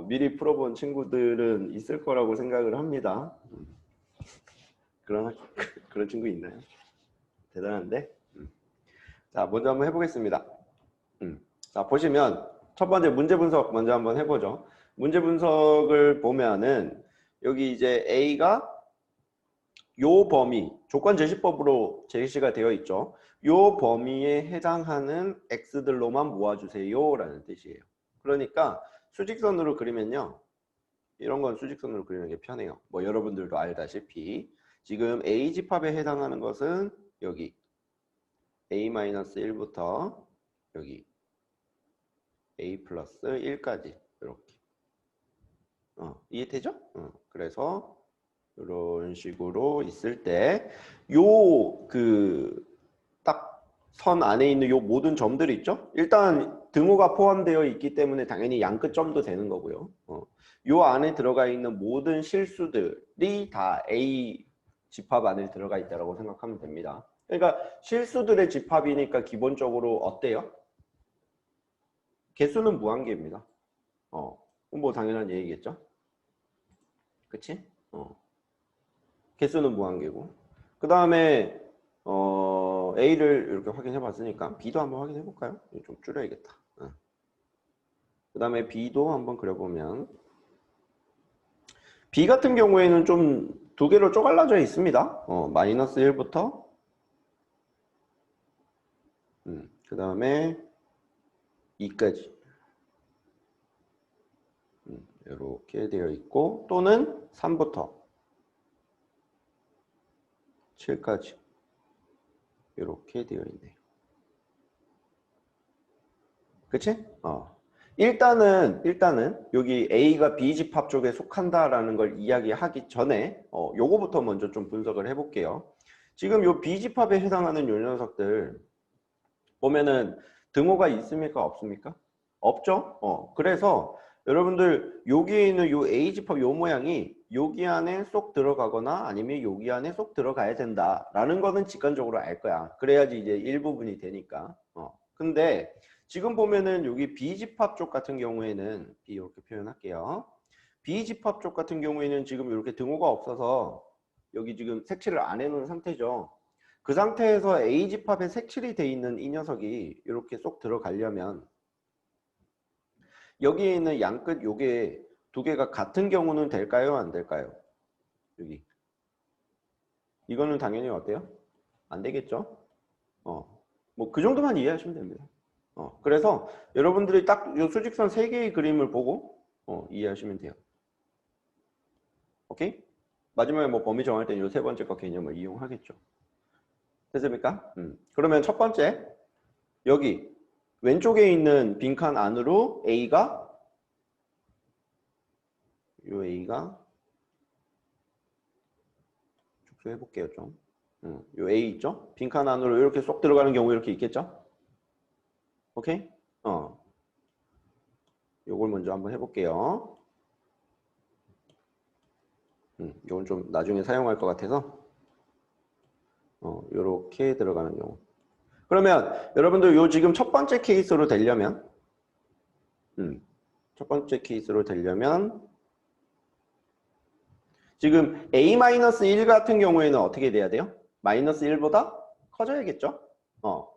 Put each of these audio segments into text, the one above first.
미리 풀어본 친구들은 있을 거라고 생각을 합니다. 그런 친구 있나요? 대단한데? 자, 먼저 한번 해보겠습니다. 자, 보시면 첫 번째 문제 분석 먼저 한번 해보죠. 문제 분석을 보면은 여기 이제 A가 요 범위, 조건제시법으로 제시가 되어 있죠. 요 범위에 해당하는 x들로만 모아주세요 라는 뜻이에요. 그러니까 수직선으로 그리면요, 이런 건 수직선으로 그리는 게 편해요. 뭐 여러분들도 알다시피 지금 A 집합에 해당하는 것은 여기 A-1부터 여기 A 플러스 1까지 이렇게 이해되죠? 그래서 이런 식으로 있을 때 요 딱 선 안에 있는 요 모든 점들이 있죠? 일단 등호가 포함되어 있기 때문에 당연히 양끝점도 되는 거고요. 요 안에 들어가 있는 모든 실수들이 다 A 집합 안에 들어가 있다고 생각하면 됩니다. 그러니까 실수들의 집합이니까 기본적으로 어때요? 개수는 무한계입니다. 뭐 당연한 얘기겠죠? 그치? 개수는 무한계고. 그 다음에 A를 이렇게 확인해 봤으니까 B도 한번 확인해 볼까요? 좀 줄여야겠다. 그 다음에 B도 한번 그려보면 B 같은 경우에는 좀 두 개로 쪼갈라져 있습니다. 마이너스 1부터 그 다음에 2까지 이렇게 되어 있고, 또는 3부터 7까지 이렇게 되어 있네요. 그치? 일단은 여기 A가 B 집합 쪽에 속한다라는 걸 이야기하기 전에 요거부터 먼저 좀 분석을 해볼게요. 지금 요 B 집합에 해당하는 요 녀석들 보면은 등호가 있습니까? 없습니까? 없죠? 그래서 여러분들 여기에 있는 요 A 집합 요 모양이 여기 안에 쏙 들어가거나 아니면 여기 안에 쏙 들어가야 된다라는 거는 직관적으로 알 거야. 그래야지 이제 일부분이 되니까. 근데 지금 보면은 여기 B집합 쪽 같은 경우에는 B 이렇게 표현할게요. B집합 쪽 같은 경우에는 지금 이렇게 등호가 없어서 여기 지금 색칠을 안 해놓은 상태죠. 그 상태에서 A집합에 색칠이 돼 있는 이 녀석이 이렇게 쏙 들어가려면 여기에 있는 양끝 요게 두 개가 같은 경우는 될까요? 안 될까요? 여기. 이거는 당연히 어때요? 안 되겠죠? 뭐 그 정도만 이해하시면 됩니다. 그래서 여러분들이 딱 이 수직선 3개의 그림을 보고 이해하시면 돼요. 오케이? 마지막에 뭐 범위 정할 때는 이 세 번째 거 개념을 이용하겠죠. 됐습니까? 그러면 첫 번째, 여기 왼쪽에 있는 빈칸 안으로 A가 축소해 볼게요 좀. 요 A 있죠? 빈칸 안으로 이렇게 쏙 들어가는 경우 이렇게 있겠죠? 오케이? 요걸 먼저 한번 해볼게요. 요건 좀 나중에 사용할 것 같아서 요렇게 들어가는 경우. 그러면 여러분들 요 지금 첫 번째 케이스로 되려면 첫 번째 케이스로 되려면 지금 A-1 같은 경우에는 어떻게 돼야 돼요? 마이너스 1보다 커져야겠죠?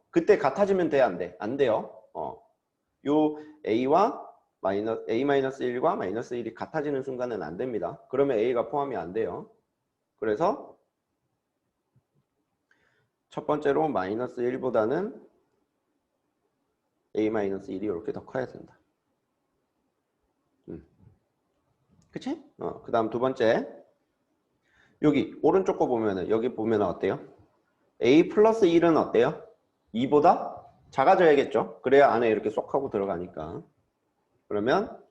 그때 같아지면 돼, 안 돼? 안 돼요. 요 A와 A-1과 마이너스 1이 같아지는 순간은 안 됩니다. 그러면 A가 포함이 안 돼요. 그래서 첫 번째로 마이너스 1보다는 A-1이 이렇게 더 커야 된다. 그치? 그 다음 두 번째. 여기 오른쪽 거 보면은 여기 보면 어때요? A 플러스 1은 어때요? 2보다 작아져야겠죠? 그래야 안에 이렇게 쏙 하고 들어가니까. 그러면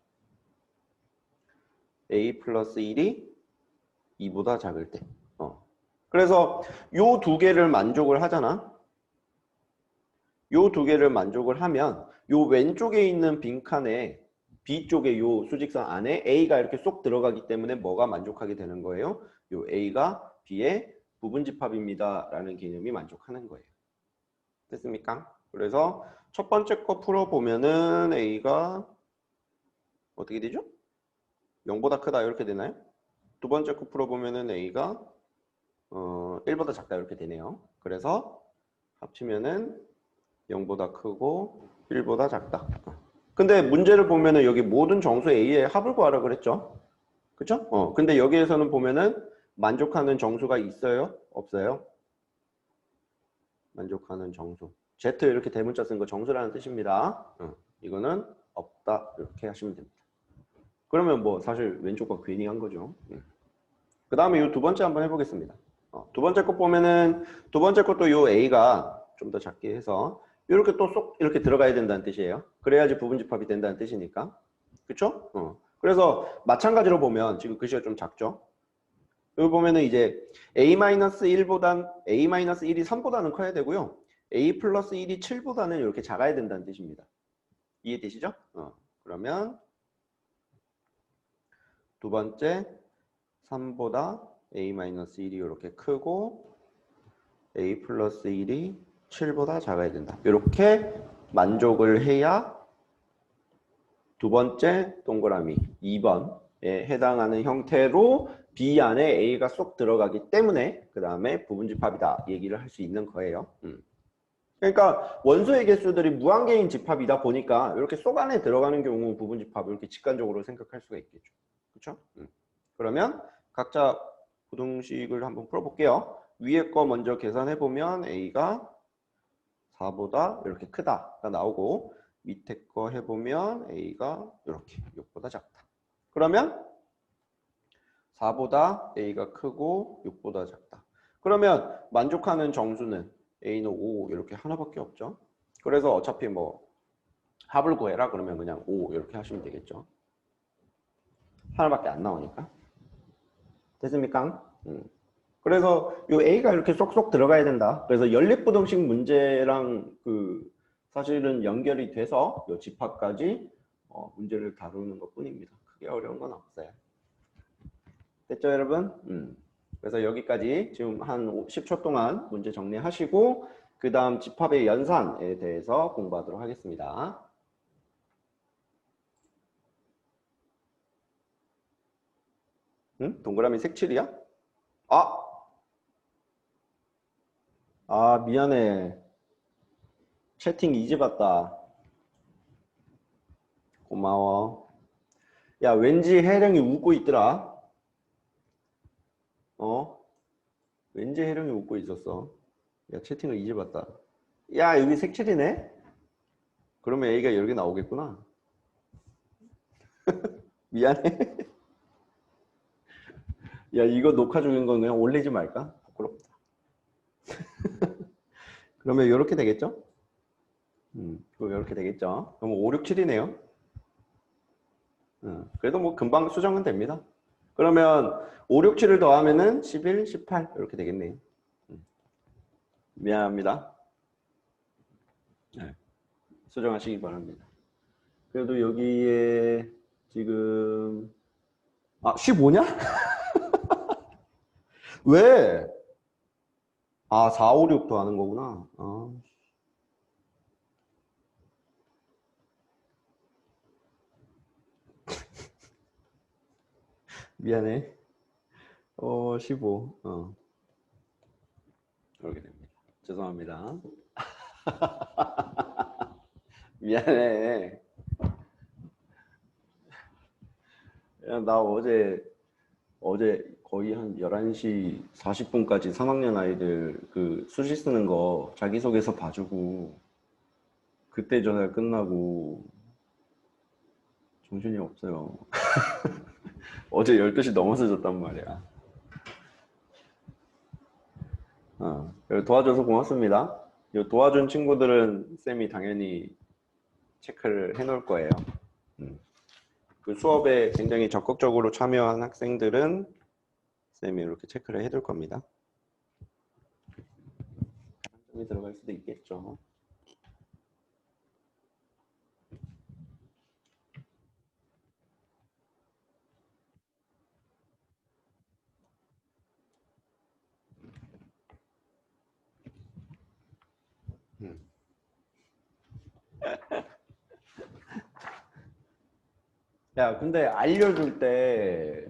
A 플러스 1이 2보다 작을 때. 그래서 요 두 개를 만족을 하잖아. 요 두 개를 만족을 하면 요 왼쪽에 있는 빈칸에 B쪽에 요 수직선 안에 A가 이렇게 쏙 들어가기 때문에 뭐가 만족하게 되는 거예요? 요 A가 B의 부분집합입니다 라는 개념이 만족하는 거예요. 됐습니까? 그래서 첫 번째 거 풀어보면은 A가 어떻게 되죠? 0보다 크다 이렇게 되나요? 두 번째 거 풀어보면은 A가 1보다 작다 이렇게 되네요. 그래서 합치면은 0보다 크고 1보다 작다. 근데 문제를 보면은 여기 모든 정수 A의 합을 구하라 그랬죠. 그쵸? 근데 여기에서는 보면은 만족하는 정수가 있어요? 없어요? 만족하는 정수. Z 이렇게 대문자 쓴 거 정수라는 뜻입니다. 이거는 없다 이렇게 하시면 됩니다. 그러면 뭐 사실 왼쪽과 괜히 한 거죠. 그 다음에 이 두 번째 한번 해보겠습니다. 두 번째 것 보면은 두 번째 것도 이 A가 좀 더 작게 해서 이렇게 또 쏙 이렇게 들어가야 된다는 뜻이에요. 그래야지 부분집합이 된다는 뜻이니까. 그쵸? 그래서 마찬가지로 보면 지금 글씨가 좀 작죠? 여기 보면은 이제 A-1보단 A-1이 3보다는 커야 되고요. A 플러스 1이 7보다는 이렇게 작아야 된다는 뜻입니다. 이해되시죠? 그러면 두 번째 3보다 A-1이 이렇게 크고 A 플러스 1이 7보다 작아야 된다. 이렇게 만족을 해야 두 번째 동그라미 2번에 해당하는 형태로 B 안에 A가 쏙 들어가기 때문에 그 다음에 부분집합이다 얘기를 할 수 있는 거예요. 그러니까 원소의 개수들이 무한개인 집합이다 보니까 이렇게 쏙 안에 들어가는 경우 부분집합을 이렇게 직관적으로 생각할 수가 있겠죠. 그렇죠? 그러면 각자 부등식을 한번 풀어볼게요. 위에 거 먼저 계산해보면 A가 4보다 이렇게 크다가 나오고 밑에 거 해보면 A가 이렇게 6보다 작다. 그러면 4보다 A가 크고 6보다 작다. 그러면 만족하는 정수는 A는 5 이렇게 하나밖에 없죠. 그래서 어차피 뭐 합을 구해라 그러면 그냥 5 이렇게 하시면 되겠죠. 하나밖에 안 나오니까. 됐습니까? 그래서 이 A가 이렇게 쏙쏙 들어가야 된다. 그래서 연립부등식 문제랑 사실은 연결이 돼서 이 집합까지 문제를 다루는 것 뿐입니다. 크게 어려운 건 없어요. 됐죠, 여러분? 그래서 여기까지 지금 한 10초 동안 문제 정리하시고 그 다음 집합의 연산에 대해서 공부하도록 하겠습니다. 동그라미 색칠이야? 미안해. 채팅 이제 봤다. 고마워. 야, 왠지 혜령이 웃고 있더라. 왠지 혜령이 웃고 있었어. 야, 채팅을 이제 봤다. 야, 여기 색칠이네? 그러면 A가 여러 개 나오겠구나. 미안해. 야, 이거 녹화 중인 건 그냥 올리지 말까? 부끄럽다. 그러면 이렇게 되겠죠? 이렇게 되겠죠? 그럼 5, 6, 7이네요. 그래도 뭐 금방 수정은 됩니다. 그러면 5, 6, 7을 더하면은 11, 18 이렇게 되겠네요. 미안합니다. 네, 수정하시기 바랍니다. 그래도 여기에 지금 15냐? 왜? 4, 5, 6 더하는 거구나. 미안해. 15. 이렇게 됩니다. 죄송합니다. 미안해. 야, 나 어제 거의 한 11시 40분까지 3학년 아이들 수시 쓰는 거 자기소개서 봐주고 그때 전화 끝나고 정신이 없어요. 어제 12시 넘어서 졌단 말이야. 도와줘서 고맙습니다. 도와준 친구들은 쌤이 당연히 체크를 해놓을 거예요. 그 수업에 굉장히 적극적으로 참여한 학생들은 쌤이 이렇게 체크를 해둘 겁니다. 점이 들어갈 수도 있겠죠. 야, 근데 알려줄 때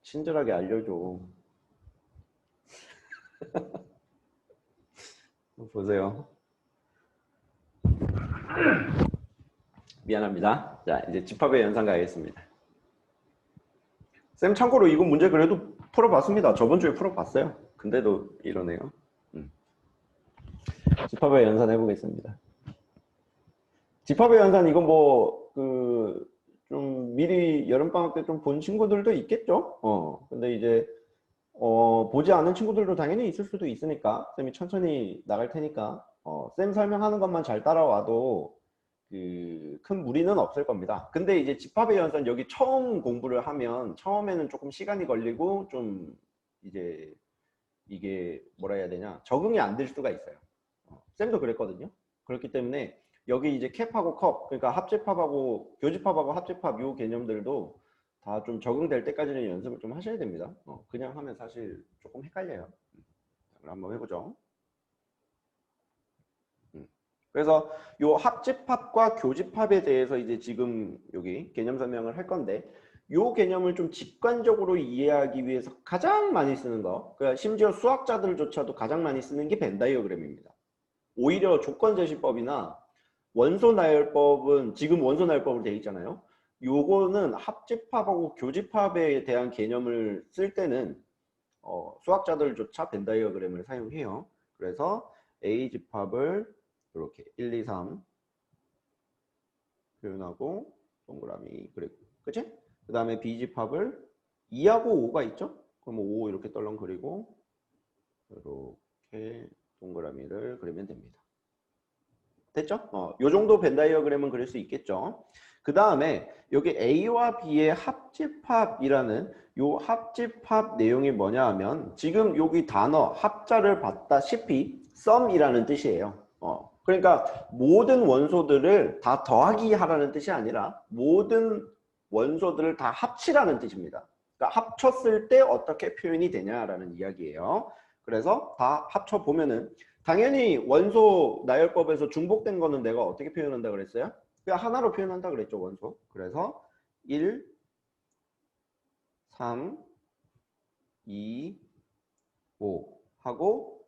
친절하게 알려줘. 보세요. 미안합니다. 자, 이제 집합의 연산 가겠습니다. 쌤 참고로 이거 문제 그래도 풀어봤습니다. 저번 주에 풀어봤어요. 근데도 이러네요. 집합의 연산 해보겠습니다. 집합의 연산 이건 뭐 좀 미리 여름방학 때 좀 본 친구들도 있겠죠. 근데 이제 보지 않은 친구들도 당연히 있을 수도 있으니까 쌤이 천천히 나갈 테니까 쌤 설명하는 것만 잘 따라와도 큰 무리는 없을 겁니다. 근데 이제 집합의 연산 여기 처음 공부를 하면 처음에는 조금 시간이 걸리고 좀 이제 이게 뭐라 해야 되냐 적응이 안 될 수가 있어요. 쌤도 그랬거든요. 그렇기 때문에 여기 이제 캡하고 컵 그러니까 합집합하고 교집합하고 합집합 요 개념들도 다 좀 적응될 때까지는 연습을 좀 하셔야 됩니다. 그냥 하면 사실 조금 헷갈려요. 그럼 한번 해보죠. 그래서 요 합집합과 교집합에 대해서 이제 지금 여기 개념 설명을 할 건데 요 개념을 좀 직관적으로 이해하기 위해서 가장 많이 쓰는 거 그러니까 심지어 수학자들조차도 가장 많이 쓰는 게 벤 다이어그램입니다. 오히려 조건제시법이나 원소나열법은 지금 원소나열법으로 되어 있잖아요. 요거는 합집합하고 교집합에 대한 개념을 쓸 때는 수학자들조차 벤 다이어그램을 사용해요. 그래서 A집합을 이렇게 1, 2, 3 표현하고 동그라미 그리고 그치? 그 다음에 B집합을 2하고 5가 있죠? 그럼 5 이렇게 떨렁 그리고 이렇게 동그라미를 그리면 됩니다. 됐죠? 요 정도 벤 다이어그램은 그릴 수 있겠죠. 그 다음에 여기 A와 B의 합집합이라는 요 합집합 내용이 뭐냐 하면 지금 여기 단어 합자를 봤다시피 sum이라는 뜻이에요. 그러니까 모든 원소들을 다 더하기 하라는 뜻이 아니라 모든 원소들을 다 합치라는 뜻입니다. 그러니까 합쳤을 때 어떻게 표현이 되냐라는 이야기예요. 그래서 다 합쳐보면은 당연히 원소 나열법에서 중복된 거는 내가 어떻게 표현한다 그랬어요? 그냥 하나로 표현한다 그랬죠, 원소. 그래서 1, 3, 2, 5 하고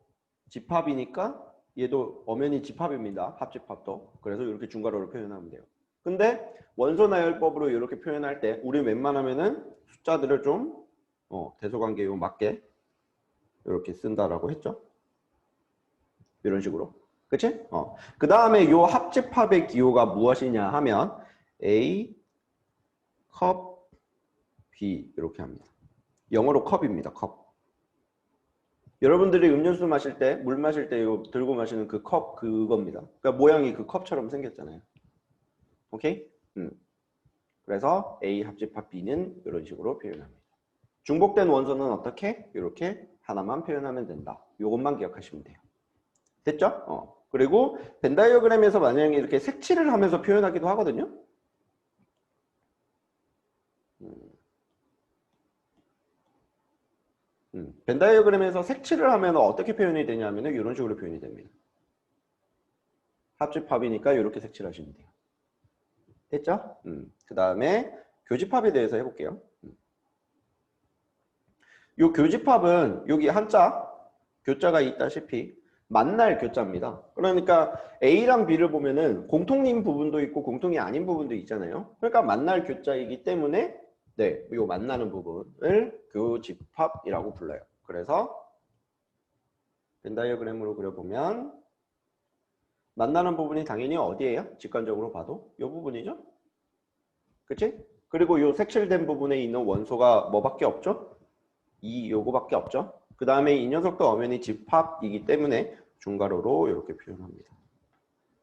집합이니까 얘도 엄연히 집합입니다. 합집합도. 그래서 이렇게 중괄호로 표현하면 돼요. 근데 원소 나열법으로 이렇게 표현할 때 우리 웬만하면은 숫자들을 좀 대소관계에 맞게 이렇게 쓴다라고 했죠. 이런 식으로. 그치? 그 다음에 요 합집합의 기호가 무엇이냐 하면 A, 컵, B 이렇게 합니다. 영어로 컵입니다. 컵. 여러분들이 음료수 마실 때, 물 마실 때 요 들고 마시는 그 컵 그겁니다. 그러니까 모양이 그 컵처럼 생겼잖아요. 오케이? 그래서 A 합집합 B는 이런 식으로 표현합니다. 중복된 원소는 어떻게? 이렇게 하나만 표현하면 된다. 요것만 기억하시면 돼요. 됐죠? 그리고 벤 다이어그램에서 만약에 이렇게 색칠을 하면서 표현하기도 하거든요. 벤 다이어그램에서 색칠을 하면 어떻게 표현이 되냐면 이런 식으로 표현이 됩니다. 합집합이니까 이렇게 색칠하시면 돼요. 됐죠? 그 다음에 교집합에 대해서 해볼게요. 이 교집합은 여기 한자, 교자가 있다시피 만날 교자입니다. 그러니까 A랑 B를 보면은 공통인 부분도 있고 공통이 아닌 부분도 있잖아요. 그러니까 만날 교자이기 때문에 네, 이 만나는 부분을 교집합이라고 불러요. 그래서 벤 다이어그램으로 그려보면 만나는 부분이 당연히 어디예요? 직관적으로 봐도 이 부분이죠. 그치? 그리고 이 색칠된 부분에 있는 원소가 뭐밖에 없죠? 요거밖에 없죠. 그 다음에 이 녀석도 엄연히 집합이기 때문에 중괄호로 이렇게 표현합니다.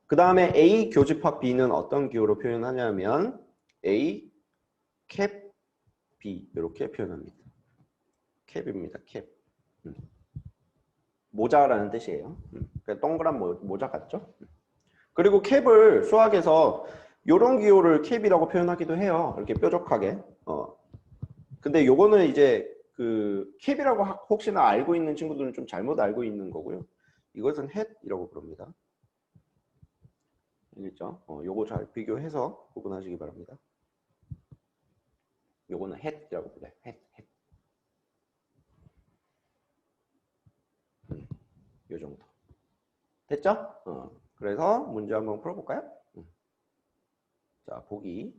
그 다음에 A 교집합 B는 어떤 기호로 표현하냐면 A 캡 B 이렇게 표현합니다. 캡입니다. 캡. 모자라는 뜻이에요. 동그란 모자 같죠? 그리고 캡을 수학에서 이런 기호를 캡이라고 표현하기도 해요. 이렇게 뾰족하게. 근데 요거는 이제 그 캡이라고 혹시나 알고 있는 친구들은 좀 잘못 알고 있는 거고요. 이것은 햇이라고 부릅니다. 알겠죠? 요거 잘 비교해서 구분하시기 바랍니다. 요거는 햇이라고 불러요. 햇. 요 정도. 됐죠? 그래서 문제 한번 풀어볼까요? 자, 보기.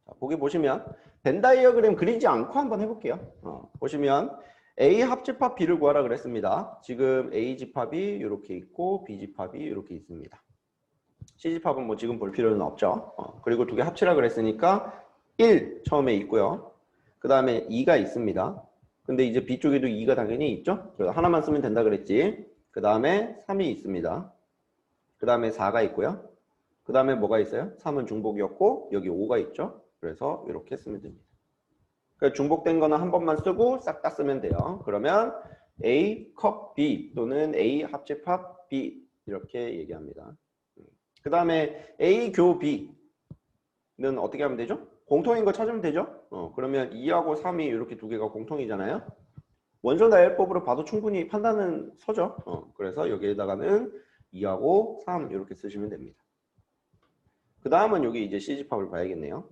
자, 보기 보시면 벤 다이어그램 그리지 않고 한번 해볼게요. 보시면 A 합집합 B를 구하라 그랬습니다. 지금 A 집합이 이렇게 있고 B 집합이 이렇게 있습니다. C 집합은 뭐 지금 볼 필요는 없죠. 그리고 두 개 합치라 그랬으니까 1 처음에 있고요. 그 다음에 2가 있습니다. 근데 이제 B 쪽에도 2가 당연히 있죠. 그래서 하나만 쓰면 된다 그랬지. 그 다음에 3이 있습니다. 그 다음에 4가 있고요. 그 다음에 뭐가 있어요? 3은 중복이었고 여기 5가 있죠. 그래서 이렇게 쓰면 됩니다. 그러니까 중복된 거는 한 번만 쓰고 싹 다 쓰면 돼요. 그러면 A 컵 B 또는 A 합집합 B 이렇게 얘기합니다. 그 다음에 A 교 B는 어떻게 하면 되죠? 공통인 거 찾으면 되죠? 그러면 2하고 3이 이렇게 두 개가 공통이잖아요. 원소 나열법으로 봐도 충분히 판단은 서죠. 그래서 여기에다가는 2하고 3 이렇게 쓰시면 됩니다. 그 다음은 여기 이제 C집합을 봐야겠네요.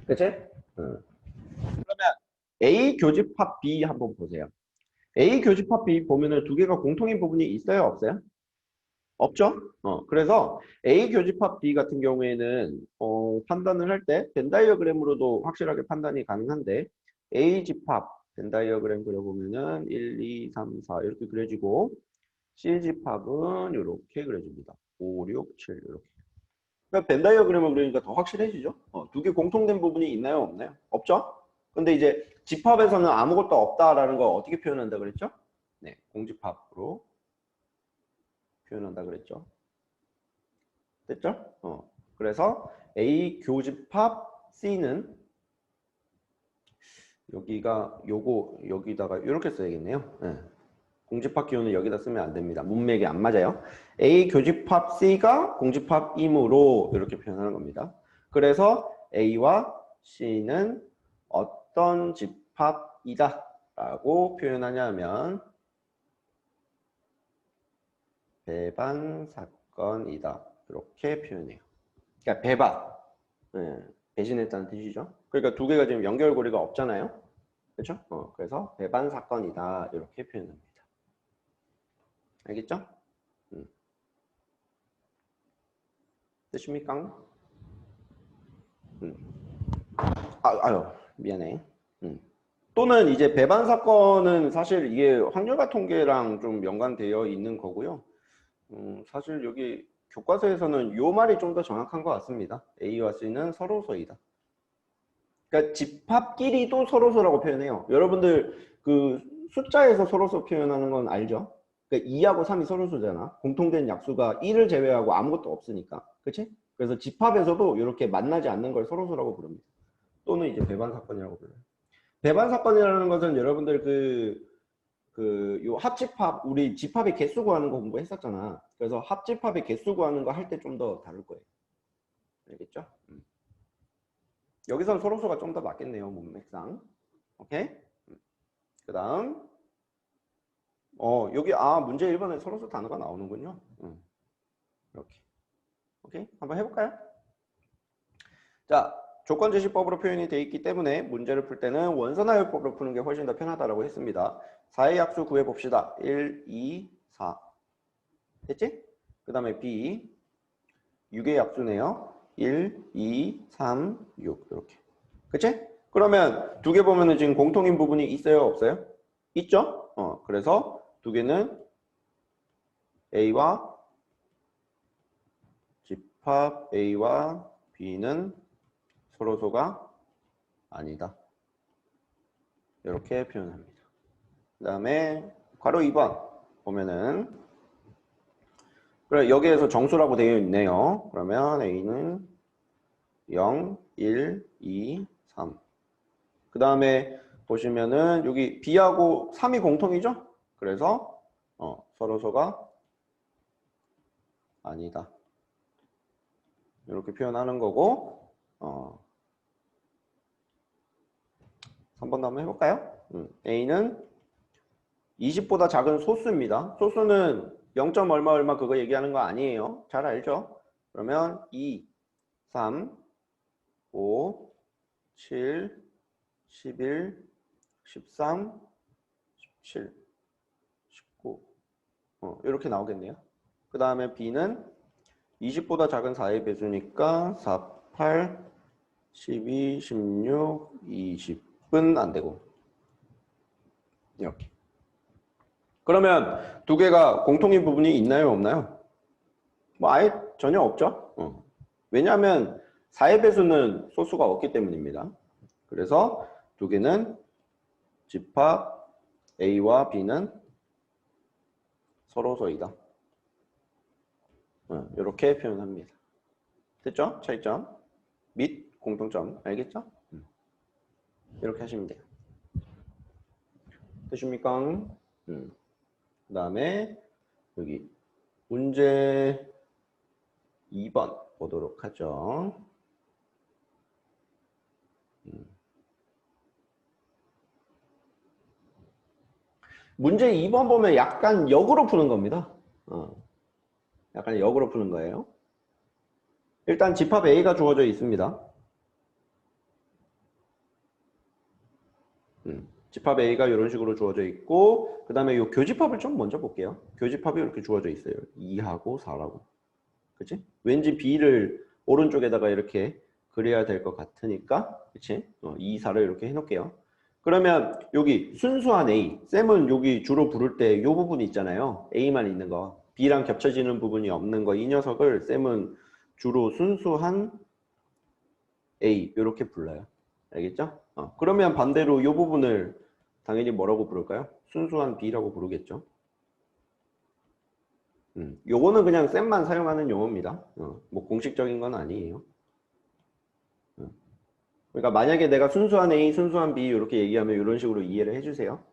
그치? 그러면 A 교집합 B 한번 보세요. A 교집합 B 보면은 두 개가 공통인 부분이 있어요? 없어요? 없죠? 그래서 A 교집합 B 같은 경우에는 판단을 할 때 벤 다이어그램으로도 확실하게 판단이 가능한데 A 집합 벤 다이어그램 그려보면은 1, 2, 3, 4 이렇게 그려지고 C 집합은 이렇게 그려집니다. 5, 6, 7 이렇게. 그러니까 벤 다이어그램을 그리니까 더 확실해지죠? 두 개 공통된 부분이 있나요? 없나요? 없죠? 근데 이제 집합에서는 아무것도 없다라는 걸 어떻게 표현한다 그랬죠? 네, 공집합으로 표현한다 그랬죠. 됐죠? 그래서 A 교집합 C는 여기가 요거 여기다가 이렇게 써야겠네요. 네. 공집합 기호는 여기다 쓰면 안 됩니다. 문맥이 안 맞아요. A 교집합 C가 공집합이므로 이렇게 표현하는 겁니다. 그래서 A와 C는 어떤 집합이다 라고 표현하냐면 배반 사건이다. 이렇게 표현해요. 그러니까 배반. 네, 배신했다는 뜻이죠. 그러니까 두 개가 지금 연결고리가 없잖아요. 그렇죠? 그래서 배반 사건이다. 이렇게 표현합니다. 알겠죠? 되십니까? 아유, 미안해. 또는 이제 배반 사건은 사실 이게 확률과 통계랑 좀 연관되어 있는 거고요. 사실 여기 교과서에서는 요 말이 좀 더 정확한 것 같습니다. A와 C는 서로서이다. 그러니까 집합끼리도 서로서라고 표현해요. 여러분들 그 숫자에서 서로서 표현하는 건 알죠? 그러니까 2하고 3이 서로서잖아. 공통된 약수가 1을 제외하고 아무것도 없으니까. 그치? 그래서 집합에서도 이렇게 만나지 않는 걸 서로서라고 부릅니다. 또는 이제 배반 사건이라고 불러요. 배반 사건이라는 것은 여러분들 요 합집합, 우리 집합의 개수 구하는 거 공부했었잖아. 그래서 합집합의 개수 구하는 거 할 때 좀 더 다를 거예요. 알겠죠? 여기서는 서로서가 좀 더 맞겠네요. 문맥상. 오케이? 그 다음 여기 문제 1번에 서로서 단어가 나오는군요. 이렇게. 오케이? 한번 해볼까요? 자, 조건제시법으로 표현이 되어 있기 때문에 문제를 풀 때는 원선화율법으로 푸는 게 훨씬 더 편하다고 했습니다. 4의 약수 구해봅시다. 1, 2, 4. 됐지? 그 다음에 B 6의 약수네요. 1, 2, 3, 6 이렇게. 그치? 그러면 두 개 보면은 지금 공통인 부분이 있어요? 없어요? 있죠? 그래서 두 개는 A와 집합 A와 B는 서로소가 아니다. 이렇게 표현합니다. 그 다음에 괄호 2번 보면은 그래 여기에서 정수라고 되어 있네요. 그러면 A는 0, 1, 2, 3. 그 다음에 보시면은 여기 B하고 3이 공통이죠? 그래서 서로서가 아니다. 이렇게 표현하는 거고 3번도 한번 해볼까요? A는 20보다 작은 소수입니다. 소수는 0. 얼마 얼마 그거 얘기하는 거 아니에요. 잘 알죠? 그러면 2, 3, 5, 7, 11, 13, 17, 19 이렇게 나오겠네요. 그 다음에 B는 20보다 작은 4의 배수니까 4, 8, 12, 16, 20은 안 되고 이렇게. 그러면 두 개가 공통인 부분이 있나요, 없나요? 뭐 아예 전혀 없죠. 왜냐하면 4의 배수는 소수가 없기 때문입니다. 그래서 두 개는 집합 A와 B는 서로서이다. 이렇게 표현합니다. 됐죠? 차이점 및 공통점 알겠죠? 이렇게 하시면 돼요. 되십니까? 그 다음에 여기 문제 2번 보도록 하죠. 문제 2번 보면 약간 역으로 푸는 겁니다. 약간 역으로 푸는 거예요. 일단 집합 A가 주어져 있습니다. 집합 A가 이런 식으로 주어져 있고 그 다음에 이 교집합을 좀 먼저 볼게요. 교집합이 이렇게 주어져 있어요. 2하고 4라고. 그치? 왠지 B를 오른쪽에다가 이렇게 그려야 될 것 같으니까 그치? 2, 4를 이렇게 해놓을게요. 그러면 여기 순수한 A 쌤은 여기 주로 부를 때 이 부분 있잖아요. A만 있는 거 B랑 겹쳐지는 부분이 없는 거 이 녀석을 쌤은 주로 순수한 A 이렇게 불러요. 알겠죠? 그러면 반대로 이 부분을 당연히 뭐라고 부를까요? 순수한 B라고 부르겠죠. 요거는 그냥 쌤만 사용하는 용어입니다. 뭐 공식적인 건 아니에요. 그러니까 만약에 내가 순수한 A, 순수한 B 이렇게 얘기하면 이런 식으로 이해를 해주세요.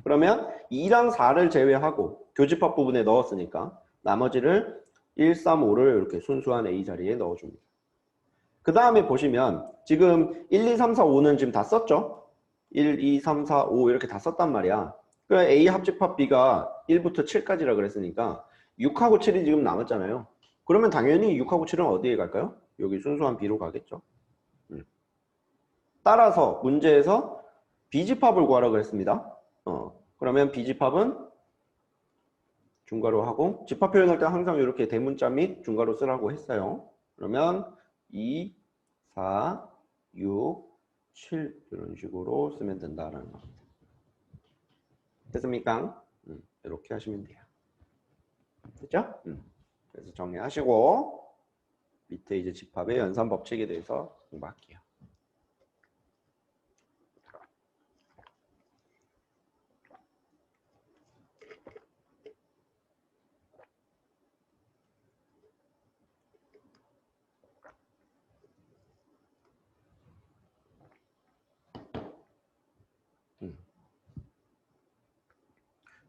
그러면 2랑 4를 제외하고 교집합 부분에 넣었으니까 나머지를 1, 3, 5를 이렇게 순수한 A 자리에 넣어줍니다. 그 다음에 보시면 지금 1, 2, 3, 4, 5는 지금 다 썼죠? 1, 2, 3, 4, 5 이렇게 다 썼단 말이야. 그럼 A 합집합 B가 1부터 7까지라 그랬으니까 6하고 7이 지금 남았잖아요. 그러면 당연히 6하고 7은 어디에 갈까요? 여기 순수한 B로 가겠죠. 따라서 문제에서 B집합을 구하라고 했습니다. 그러면 B집합은 중괄호 하고 집합 표현할 때 항상 이렇게 대문자 및 중괄호 쓰라고 했어요. 그러면 2, 4, 6, 7 이런 식으로 쓰면 된다라는 겁니다. 됐습니까? 이렇게 하시면 돼요. 됐죠? 그래서 정리하시고 밑에 이제 집합의 연산 법칙에 대해서 공부할게요.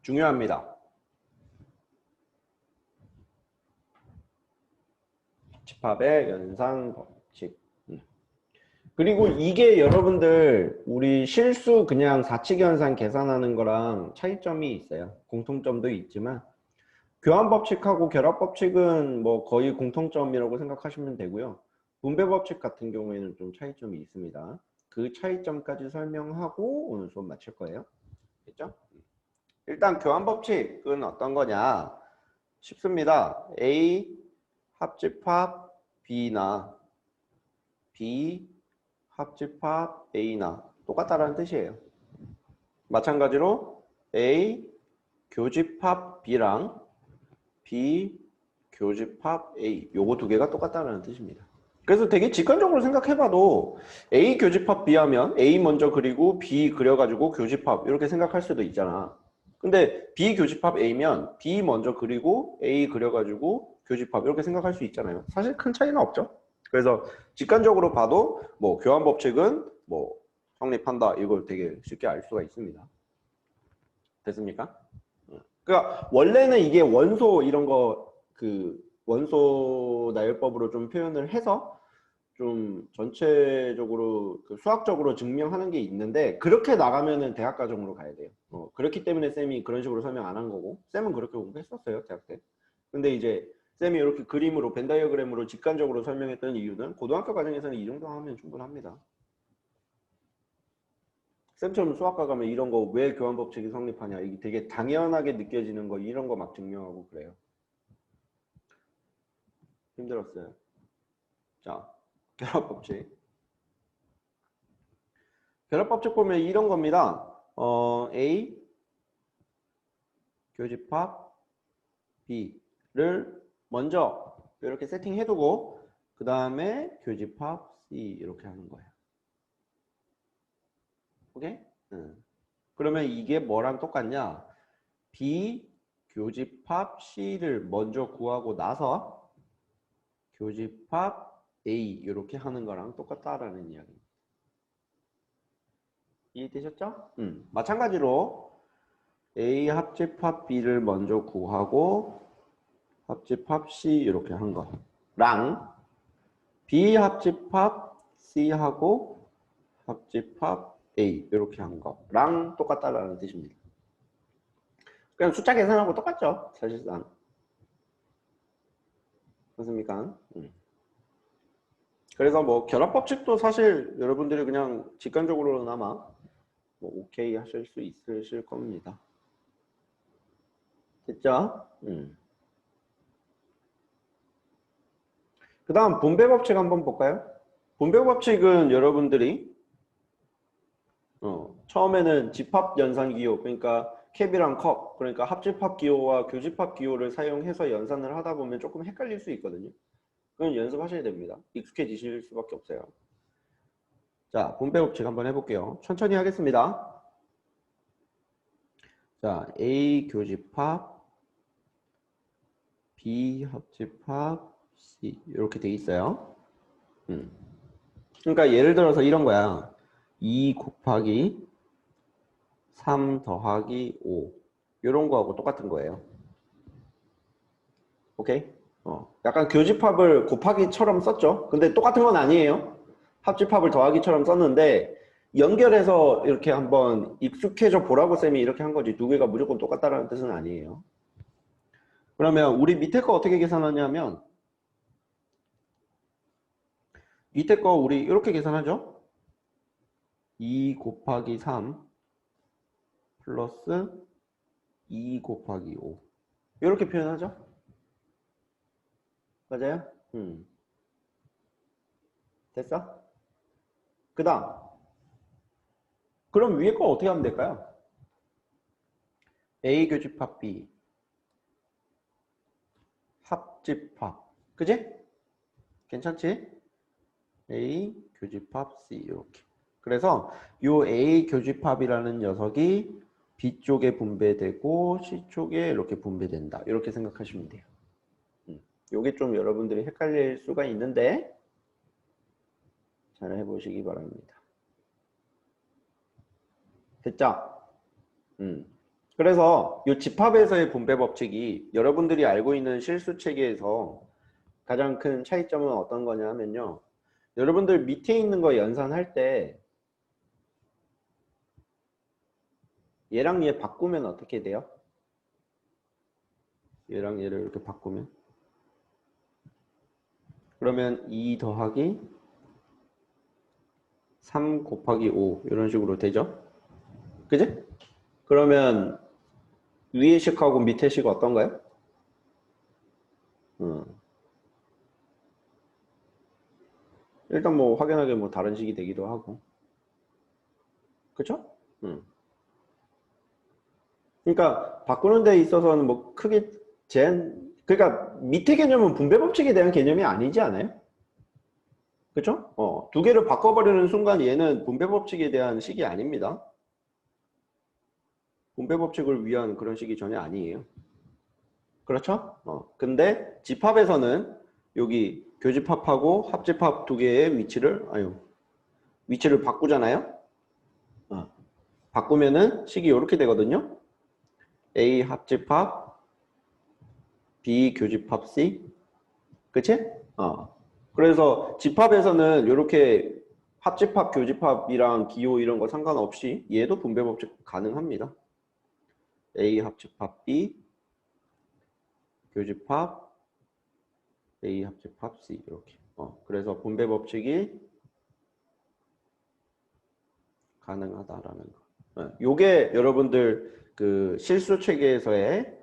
중요합니다. 집합의 연산 법칙. 그리고 이게 여러분들 우리 실수 그냥 사칙연산 계산하는 거랑 차이점이 있어요. 공통점도 있지만 교환법칙하고 결합법칙은 뭐 거의 공통점이라고 생각하시면 되고요. 분배법칙 같은 경우에는 좀 차이점이 있습니다. 그 차이점까지 설명하고 오늘 수업 마칠 거예요. 됐죠? 일단 교환법칙은 어떤 거냐? 쉽습니다. A 합집합 B나 B 합집합 A나 똑같다라는 뜻이에요. 마찬가지로 A 교집합 B랑 B 교집합 A 요거 두 개가 똑같다는 뜻입니다. 그래서 되게 직관적으로 생각해봐도 A 교집합 B 하면 A 먼저 그리고 B 그려가지고 교집합 이렇게 생각할 수도 있잖아. 근데 B 교집합 A면 B 먼저 그리고 A 그려가지고 교집합 이렇게 생각할 수 있잖아요. 사실 큰 차이는 없죠. 그래서 직관적으로 봐도 뭐 교환법칙은 뭐 성립한다 이걸 되게 쉽게 알 수가 있습니다. 됐습니까? 그러니까 원래는 이게 원소 이런 거 그 원소 나열법으로 좀 표현을 해서 좀 전체적으로 그 수학적으로 증명하는 게 있는데 그렇게 나가면은 대학 과정으로 가야 돼요. 그렇기 때문에 쌤이 그런 식으로 설명 안 한 거고 쌤은 그렇게 공부했었어요 대학 때. 근데 이제 쌤이 이렇게 그림으로 벤 다이어그램으로 직관적으로 설명했던 이유는 고등학교 과정에서는 이 정도 하면 충분합니다. 쌤처럼 수학과 가면 이런 거 왜 교환 법칙이 성립하냐 이게 되게 당연하게 느껴지는 거 이런 거 막 증명하고 그래요. 힘들었어요. 자, 결합 법칙. 결합 법칙 보면 이런 겁니다. A 교집합 B를 먼저 이렇게 세팅해두고 그 다음에 교집합 C 이렇게 하는 거예요. 오케이? 그러면 이게 뭐랑 똑같냐? B 교집합 C를 먼저 구하고 나서 교집합 A 이렇게 하는 거랑 똑같다라는 이야기입니다. 이해되셨죠? 마찬가지로 A 합집합 B를 먼저 구하고 합집합 C 이렇게 한 거랑 B 합집합 C하고 합집합 A 이렇게 한 거랑 똑같다라는 뜻입니다. 그냥 숫자 계산하고 똑같죠, 사실상. 맞습니까? 그래서 뭐 결합 법칙도 사실 여러분들이 그냥 직관적으로나마 뭐 오케이 하실 수 있으실 겁니다. 됐죠? 그 다음 분배 법칙 한번 볼까요? 분배 법칙은 여러분들이 처음에는 집합 연산 기호, 그러니까 캡이랑 컵, 그러니까 합집합 기호와 교집합 기호를 사용해서 연산을 하다 보면 조금 헷갈릴 수 있거든요. 그건 연습하셔야 됩니다. 익숙해지실 수밖에 없어요. 자, 분배 법칙 한번 해볼게요. 천천히 하겠습니다. 자, A 교집합, B 합집합, C 이렇게 돼 있어요. 그러니까 예를 들어서 이런 거야. 2 곱하기 3 더하기 5 이런 거하고 똑같은 거예요. 오케이? 약간 교집합을 곱하기처럼 썼죠. 근데 똑같은 건 아니에요. 합집합을 더하기처럼 썼는데 연결해서 이렇게 한번 익숙해져 보라고 쌤이 이렇게 한 거지 두 개가 무조건 똑같다라는 뜻은 아니에요. 그러면 우리 밑에 거 어떻게 계산하냐면 밑에 거 우리 이렇게 계산하죠. 2 곱하기 3 플러스 2 곱하기 5 이렇게 표현하죠. 맞아요? 됐어? 그 다음 그럼 위에 거 어떻게 하면 될까요? A 교집합 B 합집합 그지? 괜찮지? A 교집합 C 이렇게 그래서 요 A 교집합이라는 녀석이 B 쪽에 분배되고 C 쪽에 이렇게 분배된다 이렇게 생각하시면 돼요. 요게 좀 여러분들이 헷갈릴 수가 있는데 잘 해보시기 바랍니다. 됐죠? 그래서 이 집합에서의 분배 법칙이 여러분들이 알고 있는 실수 체계에서 가장 큰 차이점은 어떤 거냐 하면요. 여러분들 밑에 있는 거 연산할 때 얘랑 얘 바꾸면 어떻게 돼요? 얘랑 얘를 이렇게 바꾸면 그러면 2 더하기 3 곱하기 5 이런 식으로 되죠? 그지? 그러면 위에 식하고 밑에 식 어떤가요? 일단 뭐 확연하게 뭐 다른 식이 되기도 하고 그쵸? 그러니까 바꾸는 데 있어서는 뭐 크게 그러니까 밑에 개념은 분배 법칙에 대한 개념이 아니지 않아요? 그쵸? 두 개를 바꿔버리는 순간 얘는 분배 법칙에 대한 식이 아닙니다. 분배 법칙을 위한 그런 식이 전혀 아니에요. 그렇죠? 근데 집합에서는 여기 교집합하고 합집합 두 개의 위치를 바꾸잖아요? 바꾸면은 식이 이렇게 되거든요. A 합집합, B 교집합 C. 그치? 그래서 집합에서는 이렇게 합집합, 교집합이랑 기호 이런 거 상관없이 얘도 분배 법칙 가능합니다. A 합집합 B, 교집합 A 합집합 C 이렇게. 그래서 분배 법칙이 가능하다라는 거. 요게 여러분들 그 실수 체계에서의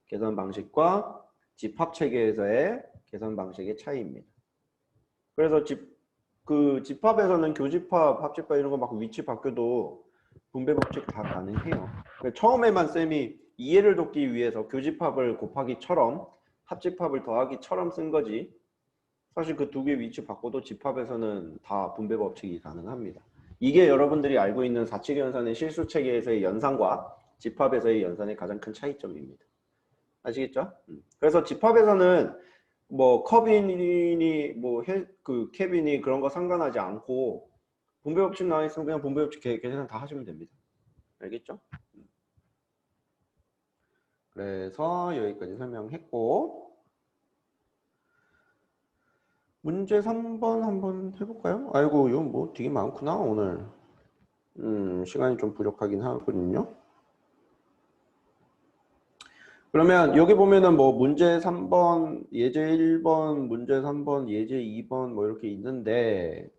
계산 방식과 집합 체계에서의 계산 방식의 차이입니다. 그래서 집합에서는 교집합, 합집합 이런 거 막 위치 바뀌어도 분배 법칙 다 가능해요. 처음에만 쌤이 이해를 돕기 위해서 교집합을 곱하기처럼 합집합을 더하기처럼 쓴 거지. 사실 그 두 개 위치 바꿔도 집합에서는 다 분배 법칙이 가능합니다. 이게 여러분들이 알고 있는 사칙 연산의 실수 체계에서의 연산과 집합에서의 연산의 가장 큰 차이점입니다. 아시겠죠? 그래서 집합에서는 뭐 커빈이 그 케빈이 그런 거 상관하지 않고 분배 법칙 나와 있으면 그냥 분배 법칙 계산 다 하시면 됩니다. 알겠죠? 그래서 여기까지 설명했고 문제 3번 한번 해볼까요? 아이고 이거 뭐 되게 많구나 오늘. 시간이 좀 부족하긴 하거든요. 그러면 여기 보면은 뭐 문제 3번, 예제 1번, 문제 3번, 예제 2번 뭐 이렇게 있는데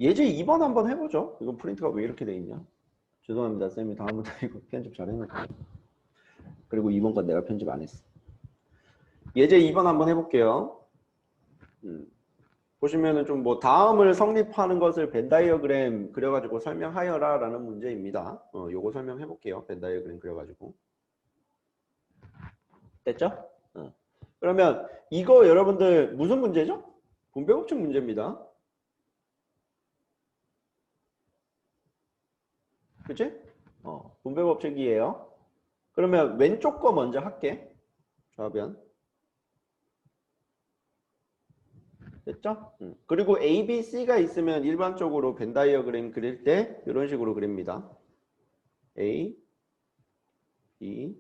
예제 2번 한번 해보죠. 이거 프린트가 왜 이렇게 돼 있냐? 죄송합니다. 쌤이 다음부터 이거 편집 잘 해놓을게요. 그리고 2번 건 내가 편집 안 했어. 예제 2번 한번 해볼게요. 보시면은 좀 뭐 다음을 성립하는 것을 벤 다이어그램 그려가지고 설명하여라 라는 문제입니다. 요거 설명해 볼게요. 벤 다이어그램 그려가지고. 됐죠? 그러면 이거 여러분들 무슨 문제죠? 분배법칙 문제입니다. 그치? 분배법칙이에요. 그러면 왼쪽 거 먼저 할게. 좌변. 됐죠? 그리고 A, B, C가 있으면 일반적으로 벤 다이어그램 그릴 때 이런 식으로 그립니다. A, B,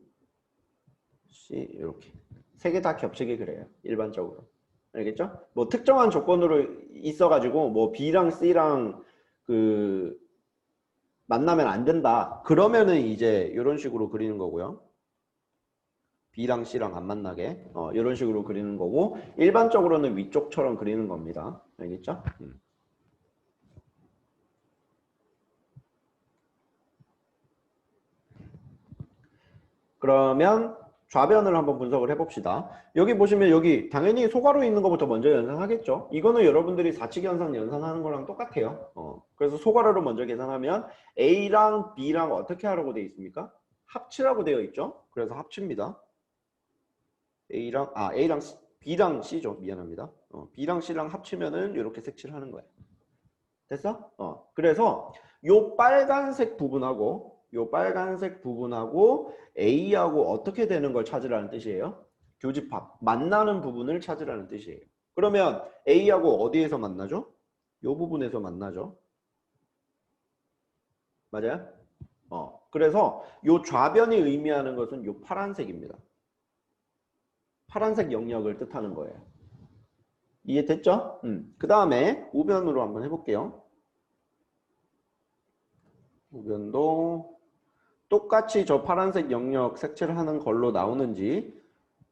C 이렇게. 세 개 다 겹치게 그래요. 일반적으로. 알겠죠? 뭐 특정한 조건으로 있어가지고 뭐 B랑 C랑 그 만나면 안 된다. 그러면은 이제 이런 식으로 그리는 거고요. B랑 C랑 안 만나게 이런 식으로 그리는 거고 일반적으로는 위쪽처럼 그리는 겁니다. 알겠죠? 그러면 좌변을 한번 분석을 해봅시다. 여기 보시면 여기 당연히 소괄호 있는 것부터 먼저 연산하겠죠. 이거는 여러분들이 사칙연산 연산하는 거랑 똑같아요. 그래서 소괄호로 먼저 계산하면 A랑 B랑 어떻게 하라고 되어 있습니까? 합치라고 되어 있죠. 그래서 합칩니다. A랑 B랑 C죠. 미안합니다. B랑 C랑 합치면은 이렇게 색칠을 하는 거예요. 됐어? 그래서 요 빨간색 부분하고 A하고 어떻게 되는 걸 찾으라는 뜻이에요? 교집합. 만나는 부분을 찾으라는 뜻이에요. 그러면 A하고 어디에서 만나죠? 요 부분에서 만나죠. 맞아요? 그래서 요 좌변이 의미하는 것은 요 파란색입니다. 파란색 영역을 뜻하는 거예요. 이해됐죠? 그 다음에 우변으로 한번 해볼게요. 우변도 똑같이 저 파란색 영역 색칠을 하는 걸로 나오는지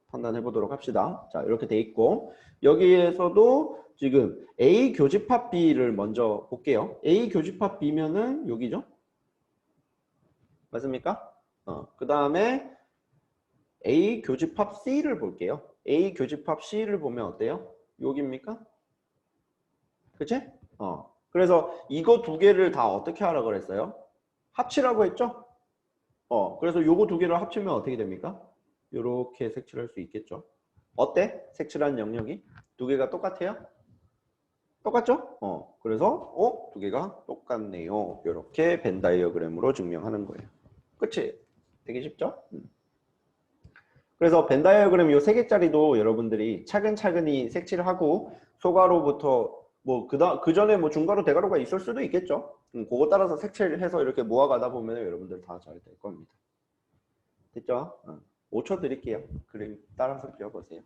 판단해 보도록 합시다. 자, 이렇게 돼 있고 여기에서도 지금 A 교집합 B를 먼저 볼게요. A 교집합 B면은 여기죠? 맞습니까? 그 다음에 A 교집합 C를 볼게요. A 교집합 C를 보면 어때요? 여기입니까? 그치? 그래서 이거 두 개를 다 어떻게 하라고 그랬어요? 합치라고 했죠? 그래서 요거 두 개를 합치면 어떻게 됩니까? 요렇게 색칠할 수 있겠죠. 어때? 색칠한 영역이? 두 개가 똑같아요? 똑같죠? 그래서 두 개가 똑같네요. 요렇게 벤 다이어그램으로 증명하는 거예요. 그치? 되게 쉽죠? 그래서 벤 다이어그램 요 세 개짜리도 여러분들이 차근차근히 색칠하고 소가로부터 뭐 그 전에 뭐 중가로 대가로가 있을 수도 있겠죠. 그거 따라서 색칠해서 이렇게 모아가다 보면 여러분들 다 잘 될 겁니다. 됐죠? 5초 드릴게요. 그림 따라서 그려보세요.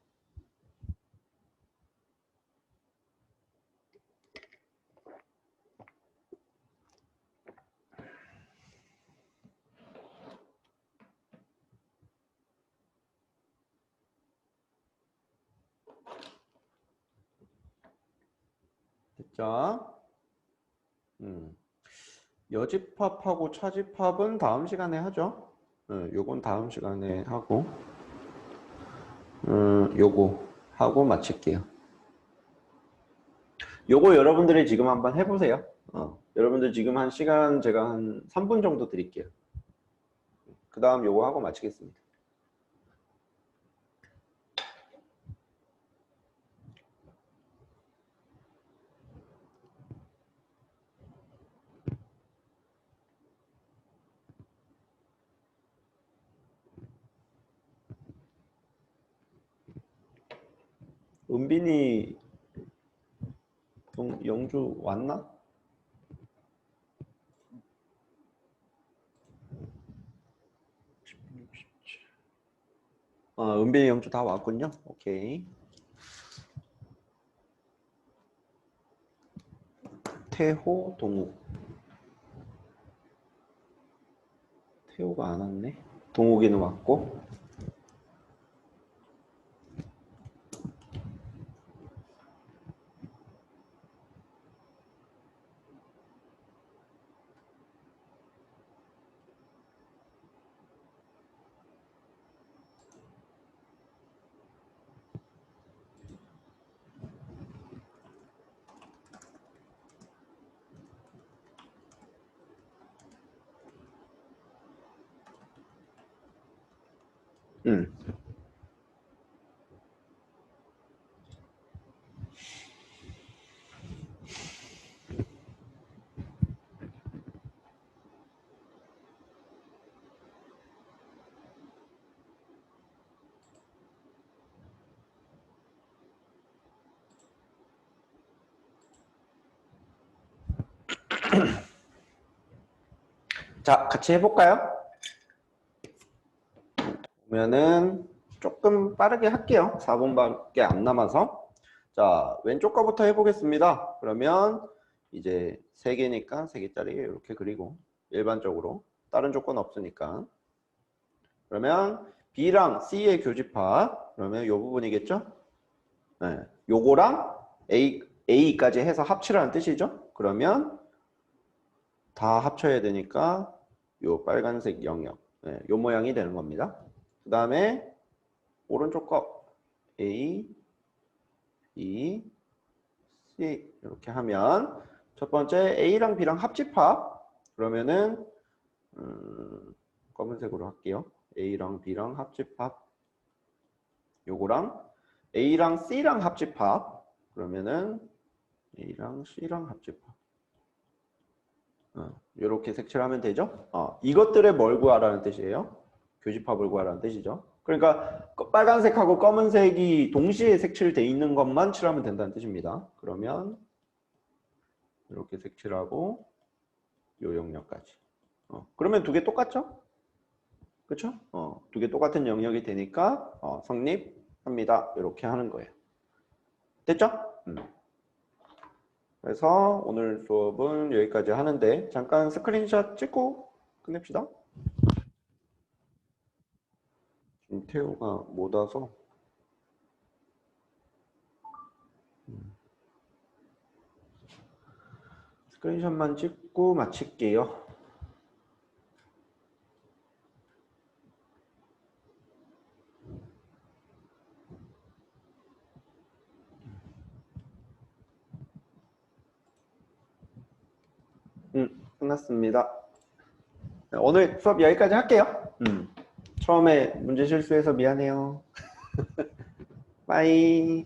됐죠? 여집합하고 차집합은 다음 시간에 하죠. 요건 다음 시간에 하고, 요거 하고 마칠게요. 요거 여러분들이 지금 한번 해보세요. 여러분들 지금 한 시간 제가 한 3분 정도 드릴게요. 그 다음 요거 하고 마치겠습니다. 은빈이 영주 왔나? 은빈이 영주 다 왔군요. 오케이. 태호, 동욱. 태호가 안 왔네. 동욱이는 왔고. 자, 같이 해볼까요? 그러면은 조금 빠르게 할게요. 4분밖에 안 남아서. 자, 왼쪽 거부터 해보겠습니다. 그러면 이제 3개니까 3개짜리 이렇게 그리고 일반적으로 다른 조건 없으니까. 그러면 B랑 C의 교집합, 그러면 이 부분이겠죠? 네, 요거랑 A까지 해서 합치라는 뜻이죠? 그러면 다 합쳐야 되니까 요 빨간색 영역, 네, 요 모양이 되는 겁니다. 그 다음에 오른쪽 거 A, B, C 이렇게 하면 첫 번째 A랑 B랑 합집합, 그러면은 검은색으로 할게요. A랑 B랑 합집합, 요거랑 A랑 C랑 합집합, 그러면은 A랑 C랑 합집합. 이렇게 색칠을 하면 되죠. 이것들의 뭘 구하라는 뜻이에요? 교집합을 구하라는 뜻이죠. 그러니까 빨간색하고 검은색이 동시에 색칠되어 있는 것만 칠하면 된다는 뜻입니다. 그러면 이렇게 색칠하고 요 영역까지. 그러면 두 개 똑같죠? 그렇죠? 두 개 똑같은 영역이 되니까 성립합니다. 이렇게 하는 거예요. 됐죠? 그래서 오늘 수업은 여기까지 하는데 잠깐 스크린샷 찍고 끝냅시다. 김태호가 못 와서 스크린샷만 찍고 마칠게요. 끝났습니다. 오늘 수업 여기까지 할게요. 처음에 문제 실수해서 미안해요. 빠이.